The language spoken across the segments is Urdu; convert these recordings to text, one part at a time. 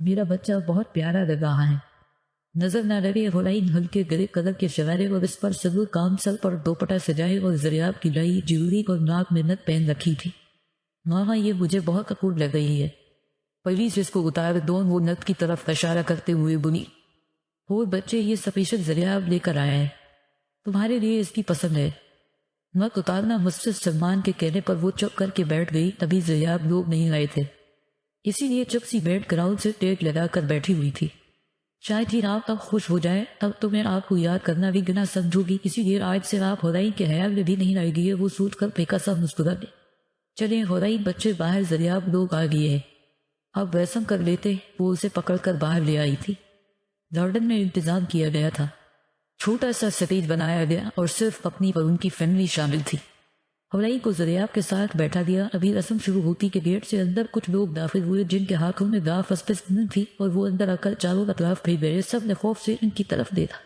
میرا بچہ بہت پیارا لگ رہا ہے۔ نظر نہ لگے غلائن ہلکے گرے کلر کے شرارے اور اس پر سبر کام سر پر دوپٹہ سجائے اور زریاب کی لائی جیوری اور ناک میں نت پہن رکھی تھی۔ ماما یہ مجھے بہت کپور لگ رہی ہے۔ پولیس اس کو اتار دون وہ نت کی طرف اشارہ کرتے ہوئے بولی، اور بچے یہ سفیشل زریاب لے کر آیا ہے، تمہارے لیے اس کی پسند ہے۔ نت اتارنا مسٹر سلمان کے کہنے پر وہ چپ کر کے بیٹھ گئی۔ ابھی زریاب لوگ نہیں آئے تھے، اسی لیے چپ سی بیٹھ گراؤنڈ سے ٹیک لگا کر بیٹھی ہوئی تھی۔ شاید ہی آپ اب خوش ہو جائے، اب تو میں آپ کو یاد کرنا بھی گناہ سمجھوں گی، اسی لیے آج سے آپ ہورائی کے خیال میں بھی نہیں آئے گی۔ وہ سوچ کر پھیکا سا مسکرا دے۔ چلے ہورائی بچے باہر، زریاب لوگ آ گئے ہیں، اب ویسم کر لیتے۔ وہ اسے پکڑ کر باہر لے آئی تھی۔ گارڈن میں انتظام کیا گیا تھا، چھوٹا سا سٹیج بنایا گیا اور صرف اپنی اور ان کی فیملی شامل تھی۔ ہورائی کو زریاب کے ساتھ بیٹھا دیا۔ ابھی رسم شروع ہوتی کہ گیٹ سے اندر کچھ لوگ داخل ہوئے جن کے ہاتھوں میں گاف اسپسن تھی اور وہ اندر آ کر چاروں اطراف پھیل گئے۔ سب نے خوف سے ان کی طرف دیکھا۔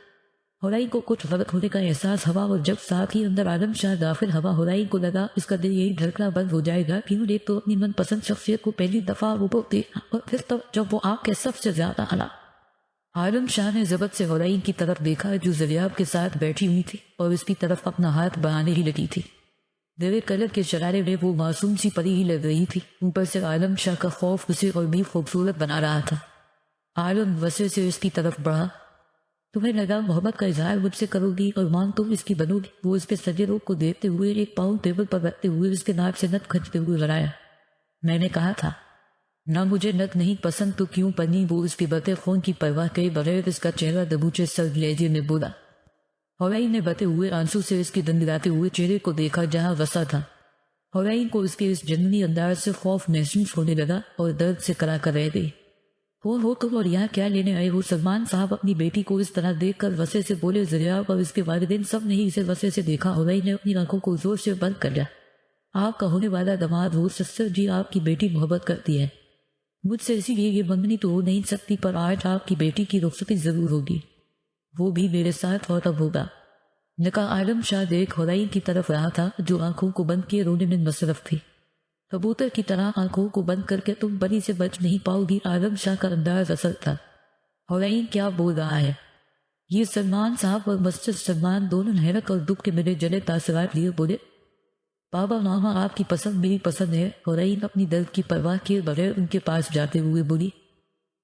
ہورائی کو کچھ غلط ہونے کا احساس ہوا اور جب ساتھ ہی اندر عالم شاہ داخل ہوا، ہورائی کو لگا اس کا دل یہی دھڑکنا بند ہو جائے گا۔ کیوں ایک تو اپنی من پسند شخصیت کو پہلی دفعہ وہ دیکھا اور پھر تب جب وہ آپ کے سب سے زیادہ اعلیٰ۔ عالم شاہ نے ضبط سے ہورائی کی طرف دیکھا جو زریاب کے ساتھ بیٹھی ہوئی تھی اور اس کی طرف اپنا ہاتھ بڑھانے ہی لگی تھی۔ گرے کلر کے شرارے میں وہ معصوم سی پری ہی لگ رہی تھی، اوپر سے عالم شاہ کا خوف اسے اور بھی خوبصورت بنا رہا تھا۔ عالم وسے سے اس کی طرف بڑھا، تمہیں لگا محبت کا اظہار مجھ سے کرو گی اور مان تم اس کی بنو گی؟ وہ اس کے سجے روگ کو دیکھتے ہوئے ایک پاؤں ٹیبل پر رکھتے ہوئے اس کے ناک سے نت کھنچتے ہوئے لڑایا، میں نے کہا تھا نہ مجھے نت نہیں پسند تو کیوں پنی؟ وہ اس کی بتے خون کی پرواہ کیے بغیر اس کا چہرہ دبوچے سر لہجے میں بولا۔ ہورائی نے بتے ہوئے آنسو سے اس کی دندراتے ہوئے چہرے کو دیکھا جہاں غصہ تھا۔ ہورائی کو اس کے اس جنونی انداز سے خوف محسوس ہونے لگا اور درد سے کرا کر رہ گئی۔ ہو تم اور یہاں کیا لینے آئے ہو؟ سلمان صاحب اپنی بیٹی کو اس طرح دیکھ کر وسے سے بولے۔ زریاب اور اس کے والدین سب نے ہی اسے وسے سے دیکھا۔ ہورائی نے اپنی آنکھوں کو زور سے بند کر لیا۔ آپ کا ہونے والا داماد ہو سسر جی، آپ کی بیٹی محبت کرتی ہے مجھ سے، اسی لیے یہ منگنی تو ہو نہیں سکتی، پر آج آپ کی بیٹی کی رخصتی ضرور ہوگی، وہ بھی میرے ساتھ، اور تب ہوگا نکاح۔ عالم شاہ دیکھ ہورائی کی طرف رہا تھا جو آنکھوں کو بند کیے رونے میں مصرف تھی۔ کبوتر کی طرح آنکھوں کو بند کر کے تم بری سے بچ نہیں پاؤ گی۔ عالم شاہ کا انداز اثر تھا۔ ہورائی کیا بول رہا ہے یہ؟ سلمان صاحب اور مسٹر سلمان دونوں حیرت اور دکھ کے ملے جلے تاثرات لیے بولے، بابا ماما آپ کی پسند میری پسند ہے۔ ہورائی اپنی درد کی پرواہ کیے بغیر ان کے پاس جاتے ہوئے بولی،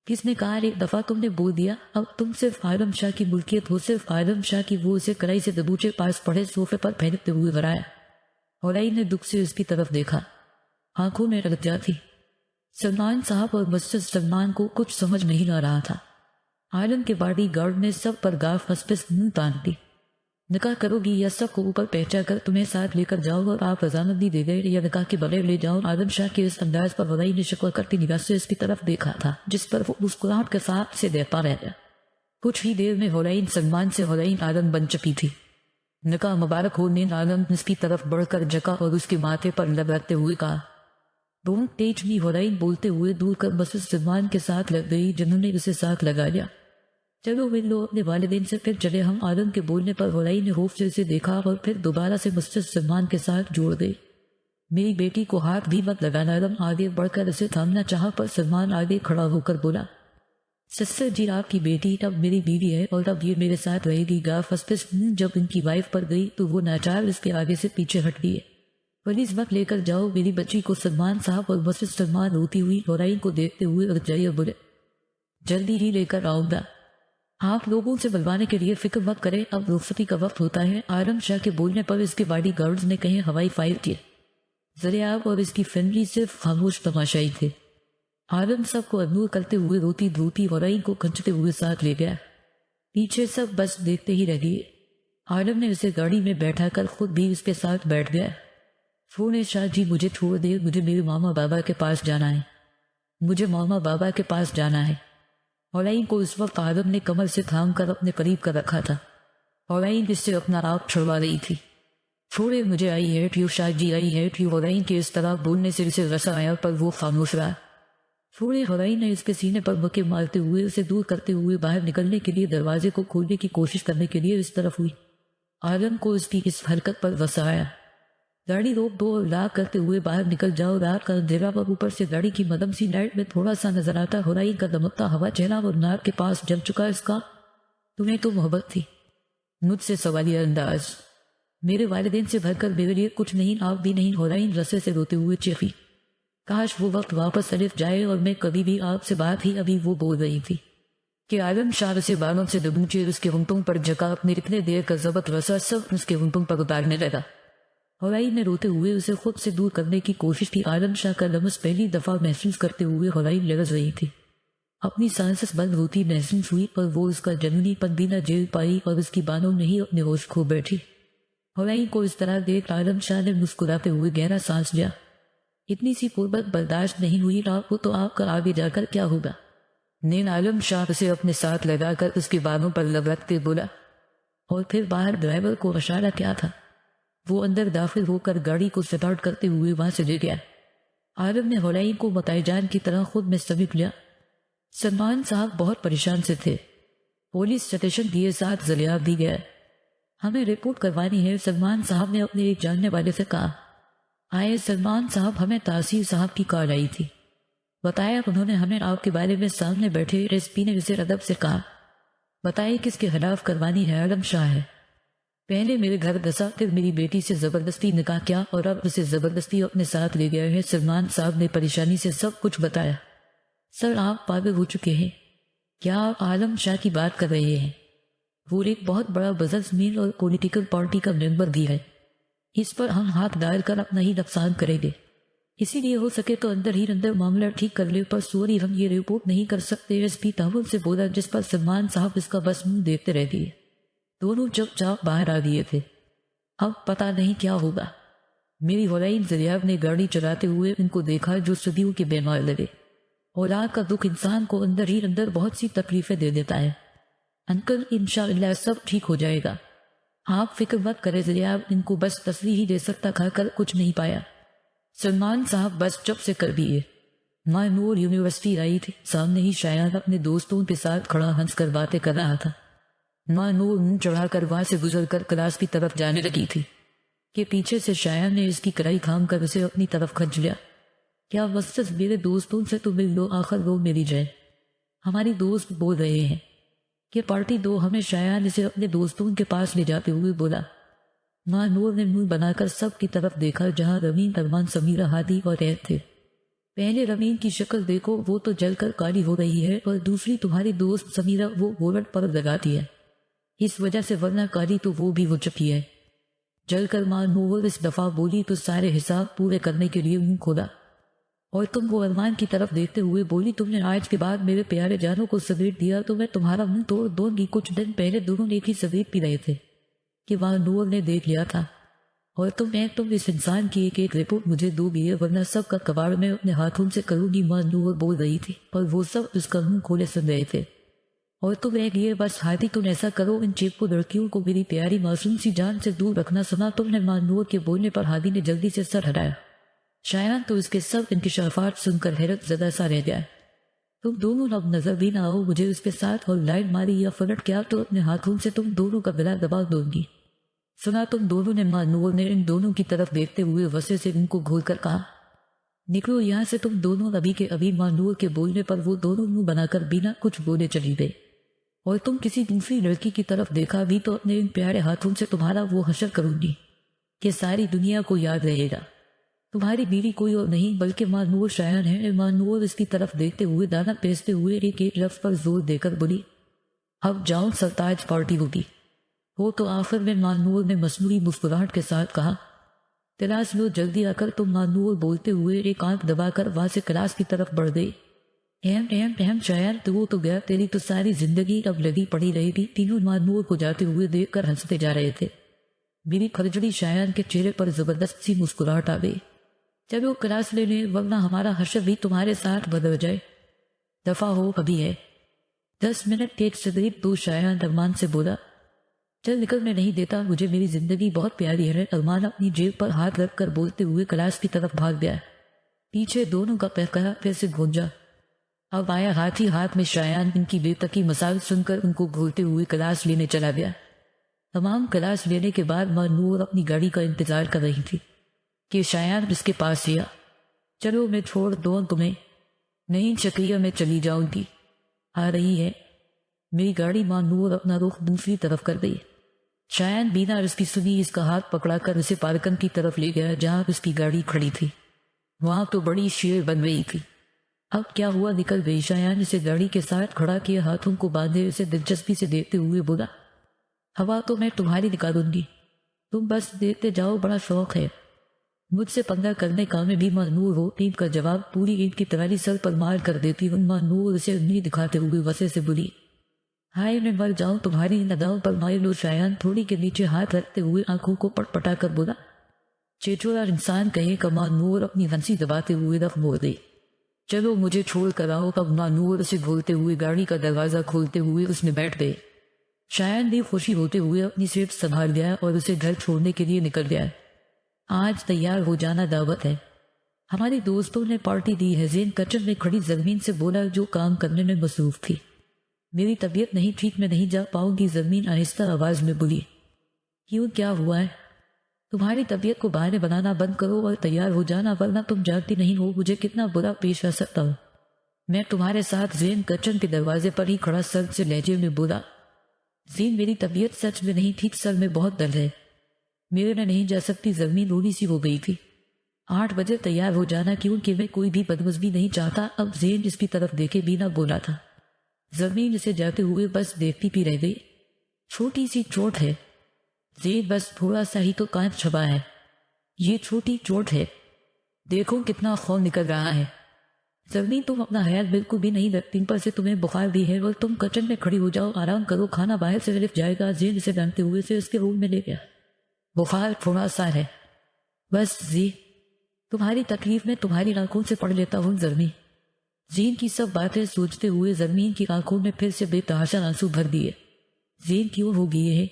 کس نے کہا ایک دفعہ تم نے بول دیا؟ اب تم صرف عالم شاہ کی ملکیت ہو، صرف عالم شاہ کی۔ وہ اسے کڑائی سے دبوچے پاس پڑے صوفے پر پھینکتے ہوئے غرایا۔ ہورائی نے دکھ سے اس کی طرف دیکھا، آنکھوں میں رجا تھی۔ سلمان صاحب اور مسٹر سلمان کو کچھ سمجھ نہیں آ رہا تھا۔ عالم کے باڈی گارڈ نے سب پر گاف ہسپس تان دی۔ نکاح کرو گی یا سب کو اوپر پہنچا کر تمہیں ساتھ لے کر جاؤ اور آپ رضامندی دے گئے یا نکاح کے بغیر لے جاؤ؟ عالم شاہ کے اس انداز پر ہورائی نے شکوہ کرتی نگاہ سے اس کی طرف دیکھا تھا جس پر وہ مسکراہٹ کے ساتھ سے دیکھتا رہ گیا۔ کچھ ہی دیر میں ہورائی سلمان سے ہورائی عالم بن چکی تھی۔ نکاح مبارک ہو نے عالم اس کی طرف بڑھ کر جھکا اور اس کے ماتھے پر لگاتے ہوئے کہا، ڈونٹ ٹیچ می۔ ہورائی بولتے ہوئے دور کر مسٹر سلمان کے ساتھ لگ گئی جنہوں نے اسے ساتھ لگا لیا۔ چلو مل لو اپنے والدین سے پھر چلے ہم۔ عالم کے بولنے پر ہورائی نے خوف سے اسے دیکھا اور پھر دوبارہ سے مسٹر سلمان کے ساتھ جوڑ گئی۔ میری بیٹی کو ہاتھ بھی مت لگانا۔ عالم آگے بڑھ کر اسے تھامنا چاہا پر سلمان آگے کھڑا ہو کر بولا، سسر جی آپ کی بیٹی اب میری بیوی ہے اور اب یہ میرے ساتھ رہے گی۔ گاف اسپس جب ان کی وائف پر گئی تو وہ ناچار اس کے آگے سے پیچھے ہٹ گئی۔ پولیس وقت لے کر جاؤ میری بچی کو۔ سلمان صاحب اور مسٹر سلمان روتی ہوئی ہورائی کو دیکھتے ہوئے رک جائے اور بولے، جلدی ہی لے کر آؤں گا، آپ لوگوں سے بلوانے کے لیے فکر مت کریں، اب رخصتی کا وقت ہوتا ہے۔ عالم شاہ کے بولنے پر اس کے باڈی گارڈز نے کہیں ہوائی فائر کیے۔ زریاب اور اس کی فیملی صرف خاموش تماشائی تھے۔ عالم سب کو اگنور کرتے ہوئے روتی دھوتی ہورائی کو کھنچتے ہوئے ساتھ لے گیا۔ پیچھے سب بس دیکھتے ہی رہ گئے۔ عالم نے اسے گاڑی میں بیٹھا کر خود بھی اس کے ساتھ بیٹھ گیا۔ فونے شاہ جی مجھے چھوڑ دے، مجھے میرے ماما بابا کے پاس جانا ہے، مجھے ماما بابا کے پاس جانا ہے۔ ہورائی کو اس وقت عالم نے کمر سے تھام کر اپنے قریب کر رکھا تھا۔ ہورائی اس سے اپنا آپ چھڑوا رہی تھی۔ چھوڑے مجھے، I hate you Shah ji, I hate you. ہورائی کے اس طرح بولنے سے اسے غصہ آیا پر وہ خاموش رہا۔ چھوڑے، ہورائی نے اس کے سینے پر مکے مارتے ہوئے اسے دور کرتے ہوئے باہر نکلنے کے لیے دروازے کو کھولنے کی کوشش کرنے کے لیے اس طرف ہوئی۔ عالم کو اس کی اس حرکت پر غصہ آیا۔ گاڑی روک دو اور لا کرتے ہوئے باہر نکل جاؤ. رات کا اندھیرا اور اوپر سے گاڑی کی مدم سی لائٹ میں تھوڑا سا نظر آتا ہرائی کا دمکتا ہوا چہرہ اور ناک کے پاس جم چکا اس کا. تمہیں تو محبت تھی. مجھ سے سوالیہ انداز. میرے والدین سے بھر کر میرے لیے کچھ نہیں آپ بھی نہیں. ہرائی رسے سے روتے ہوئے چیخی. کاش وہ وقت واپس الف جائے اور میں کبھی بھی آپ سے بات ہی. ابھی وہ بول رہی تھی کہ عالم شاہ سے بالوں سے دبوچے اس کے ہونٹوں پر جگا اپنے اتنے دیر کا ضبط رسا سب اس کے ہونٹوں پر اتارنے لگا. ہرائی نے روتے ہوئے اسے خود سے دور کرنے کی کوشش کی. عالم شاہ کا لمس پہلی دفعہ محسوس کرتے ہوئے ہرائی لرز رہی تھی. اپنی سانسس بند ہوتی محسوس ہوئی پر وہ اس کا جنونی پن بھی نہ جھیل پائی اور اس کی بانوں میں ہی اپنے ہوش کھو بیٹھی. ہرائی کو اس طرح دیکھ عالم شاہ نے مسکراتے ہوئے گہرا سانس لیا. اتنی سی قربت برداشت نہیں ہوئی آپ کو تو آپ کا آگے جا کر کیا ہوگا. نین عالم شاہ اسے اپنے ساتھ لگا کر اس کے بانوں پر لب رکھتے بولا. اور پھر باہر ڈرائیور کو اشارہ کیا تھا. وہ اندر داخل ہو کر گاڑی کو سٹارٹ کرتے ہوئے وہاں سے لے گیا. عالم نے ہرائی کو متائی جان کی طرح خود میں سمیٹ لیا. سلمان صاحب بہت پریشان سے تھے. پولیس اسٹیشن دیے ساتھ زلیاب دی گیا. ہمیں رپورٹ کروانی ہے سلمان صاحب نے اپنے ایک جاننے والے سے کہا. آئے سلمان صاحب ہمیں تاثیر صاحب کی کال آئی تھی. بتایا انہوں نے ہمیں آپ کے بارے میں. سامنے بیٹھے ایس پی نے اسے ادب سے کہا. بتائیے کس کے خلاف کروانی ہے. عالم شاہ ہے. پہلے میرے گھر دسا پھر میری بیٹی سے زبردستی نکاح کیا اور اب اسے زبردستی اپنے ساتھ لے گیا ہے. سلمان صاحب نے پریشانی سے سب کچھ بتایا. سر آپ پاگل ہو چکے ہیں. کیا آپ عالم شاہ کی بات کر رہے ہیں؟ وہ ایک بہت بڑا بزنس مین اور پولیٹیکل پارٹی کا ممبر بھی ہے. اس پر ہم ہاتھ ڈال کر اپنا ہی نقصان کریں گے. اسی لیے ہو سکے تو اندر ہی اندر معاملہ ٹھیک کر لے. پر سوری ہم یہ رپورٹ نہیں کر سکتے. ایس پی تعاون سے بولا جس پر سلمان صاحب اس کا بس منہ دیکھتے رہ گئے. دونوں چپ چاپ باہر آ گئے تھے. اب پتہ نہیں کیا ہوگا. میری ہرائی زلیاب نے گاڑی چلاتے ہوئے ان کو دیکھا جو صدیوں کے بیمار لگے. اولاد کا دکھ انسان کو اندر ہی اندر بہت سی تکلیفیں دے دیتا ہے. انکل انشاءاللہ سب ٹھیک ہو جائے گا. آپ فکر مت کرے زلیاب. ان کو بس تسلی ہی دے سکتا کھا کر کچھ نہیں پایا. سلمان صاحب بس چپ سے کر دیے. ماں نور یونیورسٹی آئی تھی. سامنے ہی شایان اپنے دوستوں کے ساتھ کھڑا ہنس کر باتیں کر رہا تھا. ماں نور منہ چڑھا کر وہاں سے گزر کر کلاس کی طرف جانے لگی تھی کہ پیچھے سے شایان نے اس کی کلائی تھام کر اسے اپنی طرف کھینچ لیا. کیا وسط میرے دوستوں سے تو مل لو آخر وہ میری جائے. ہماری دوست بول رہے ہیں کہ پارٹی دو ہمیں. شایان اسے اپنے دوستوں کے پاس لے جاتے ہوئے بولا. ماں نور نے منہ بنا کر سب کی طرف دیکھا جہاں رمین ارمان سمیرہ ہادی اور عید تھے. پہلے رمین کی شکل دیکھو وہ تو جل کر کالی ہو رہی ہے اور دوسری تمہاری دوست سمیرہ وہ وولٹ پر لگاتی ہے اس وجہ سے ورنہ کالی تو وہ بھی ہو چکی ہے. جل کر ماں نور اس دفعہ بولی تو سارے حساب پورے کرنے کے لیے منہ کھولا اور تم وہ ارمان کی طرف دیکھتے ہوئے بولی. تم نے آج کے بعد میرے پیارے جانوں کو سگریٹ دیا تو میں تمہارا منہ توڑ دوں گی. کچھ دن پہلے دونوں ایک ہی سگریٹ پی رہے تھے کہ ماں نور نے دیکھ لیا تھا. اور تم اس انسان کی ایک رپورٹ مجھے دو گی ورنہ سب کا کباڑ میں اپنے ہاتھوں سے کروں گی. ماں نور بول رہی تھی اور وہ سب اس کا منہ کھولے سن رہے تھے. اور تم ایک یہ بس ہاتھی تم ایسا کرو ان چیپ کو لڑکیوں کو میری پیاری معصوم سی جان سے دور رکھنا. سنا تم نے. ماں نور کے بولنے پر ہادی نے جلدی سے سر ہٹایا. شایان تو اس کے سب انکشافات سن کر حیرت زدہ سا رہ گیا. تم دونوں اب نظر بھی نہ آؤ مجھے اس کے ساتھ. اور لائن ماری یا فلٹ کیا تو اپنے ہاتھوں سے تم دونوں کا گلا دبا دوں گی. سنا تم دونوں نے. ماں نور نے ان دونوں کی طرف دیکھتے ہوئے وسے سے ان کو گھول کر کہا. نکلو یہاں سے تم دونوں ابھی کے ابھی. ماں نور کے بولنے پر وہ دونوں منہ بنا کر بنا کچھ بولے چلی گئی. اور تم کسی دوسری لڑکی کی طرف دیکھا بھی تو اپنے ان پیارے ہاتھوں سے تمہارا وہ حشر کروں گی کہ ساری دنیا کو یاد رہے گا. تمہاری بیوی کوئی اور نہیں بلکہ ماں نور شایان ہے. ماں نور اس کی طرف دیکھتے ہوئے دانا پیستے ہوئے ایک لفظ پر زور دے کر بولی. اب جاؤ سرتاج پارٹی ہوگی. وہ تو آخر میں ماں نور نے مصنوعی مسکراہٹ کے ساتھ کہا. کلاس لو جلدی آ کر. تم ماں نور بولتے ہوئے ایک آنکھ دبا کر وہاں سے کلاس کی طرف بڑھ گئی. اہم شایان تو وہ تو گیا. تیری تو ساری زندگی اب لگی پڑی رہے گی. تینوں ماں نور کو جاتے ہوئے دیکھ کر ہنستے جا رہے تھے. میری کھرجڑی شایان کے چہرے پر زبردست سی مسکراہٹ آ گئی. چلو کلاس لے لیں ورنہ ہمارا حشر بھی تمہارے ساتھ بدل جائے. دفعہ ہو ابھی ہے. 10 منٹ ایک سگریٹ دو. شایان ارمان سے بولا. چل نکل. میں نہیں دیتا. مجھے میری زندگی بہت پیاری ہے. ارمان اپنی جیب پر ہاتھ رکھ کر بولتے ہوئے کلاس کی طرف بھاگ گیا. پیچھے دونوں کا پہکڑا پھر سے گونجا. اب آیا ہاتھ ہی ہاتھ میں. شایان ان کی بے تکی مسائل سن کر ان کو گھولتے ہوئے کلاس لینے چلا گیا. تمام کلاس لینے کے بعد ماں نور اپنی گاڑی کا انتظار کر رہی تھی. کہ شایان اس کے پاس گیا۔ چلو میں چھوڑ دوں تمہیں۔ نہیں شکریہ، میں چلی جاؤں گی۔ آ رہی ہے۔ میری گاڑی ماں نور اپنا رخ دوسری طرف کر گئی۔ شایان بینا اس کی سنی اس کا ہاتھ پکڑا کر اسے پارکن کی طرف لے گیا جہاں اس کی گاڑی کھڑی تھی۔ وہاں تو بڑی شیر بن گئی تھی۔ اب کیا ہوا نکل گئی۔ شایان اسے گاڑی کے ساتھ کھڑا کیے ہاتھوں کو باندھے اسے دلچسپی سے دیکھتے ہوئے بولا، ہوا تو میں تمہاری نکالوں گی، تم بس دیکھتے جاؤ، بڑا شوق ہے۔ مجھ سے پنگا کرنے کا میں بھی مانور ہو، ٹیم کا جواب پوری عید کی ترالی سر پر مار کر دیتی ہوں۔ مانور اسے انگلی دکھاتے ہوئے وسے سے بولی، ہائے میں مر جاؤں تمہاری نداؤں پر مائل ہو۔ شایان تھوڑی کے نیچے ہاتھ رکھتے ہوئے آنکھوں کو پٹ پٹا کر بولا، چیچورا انسان کہے کا۔ مانور اپنی ہنسی دباتے ہوئے رخ موڑ گئی۔ چلو مجھے چھوڑ کر آؤ۔ اب مانور اسے بولتے ہوئے گاڑی کا دروازہ کھولتے ہوئے اس میں بیٹھ گئے۔ شایان بھی خوشی ہوتے ہوئے اپنی سیٹ سنبھال گیا اور اسے گھر چھوڑنے کے لیے نکل گیا۔ آج تیار ہو جانا، دعوت ہے۔ ہماری دوستوں نے پارٹی دی ہے۔ زین کچن میں کھڑی زرمین سے بولا جو کام کرنے میں مصروف تھی۔ میری طبیعت نہیں ٹھیک، میں نہیں جا پاؤں گی، زرمین آہستہ آواز میں بولی۔ کیوں، کیا ہوا ہے؟ تمہاری طبیعت کو بہانے بنانا بند کرو اور تیار ہو جانا، ورنہ تم جانتی نہیں ہو مجھے کتنا برا پیش آ سکتا ہوں۔ میں تمہارے ساتھ۔ زین کچن کے دروازے پر ہی کھڑا سرد سے لہجے میں بولا۔ زین میری طبیعت سچ میں نہیں ٹھیک، سر میں بہت درد ہے، میرے میں نہیں جا سکتی۔ زمین روڑی سی ہو گئی تھی۔ 8 بجے تیار ہو جانا کیونکہ میں کوئی بھی بدمزگی نہیں چاہتا۔ اب زین اس کی طرف دیکھے بینا بولا تھا۔ زمین اسے جاتے ہوئے بس دیکھتی پی رہ گئی۔ چھوٹی سی چوٹ ہے زین، بس تھوڑا سا ہی تو کانچ چھپا ہے، یہ چھوٹی چوٹ ہے، دیکھو کتنا خون نکل رہا ہے۔ زمین تم اپنا خیال بالکل بھی نہیں رکھتی، پر سے تمہیں بخار بھی ہے اور تم کچن میں کھڑی ہو جاؤ، آرام کرو، کھانا باہر سے لفٹ جائے گا۔ زین اسے ڈانٹتے ہوئے سے اس کے روم میں لے گیا۔ بخار تھوڑا سا ہے بس زی، تمہاری تکلیف میں تمہاری آنکھوں سے پڑھ لیتا ہوں۔ زرمین زین کی سب باتیں سوچتے ہوئے زرمین کی آنکھوں میں پھر سے بے تحاشا آنسو بھر دیے۔ زین کیوں ہو گئی ہے؟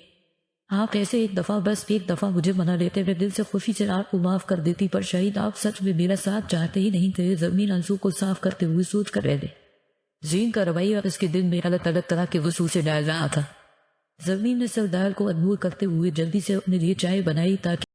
آپ ایسے ایک دفعہ، بس ایک دفعہ مجھے منا لیتے، میں دل سے خوشی سے آپ کو معاف کر دیتی، پر شاید آپ سچ میں میرا ساتھ چاہتے ہی نہیں تھے۔ زمین آنسو کو صاف کرتے ہوئے سوچ کر رہ گئے۔ زین کا رویہ اس کے دل میں الگ الگ طرح کے وسوسے ڈال رہا تھا۔ زمین نے سردار کو ادبور کرتے ہوئے جلدی سے اپنے لیے چائے بنائی تاکہ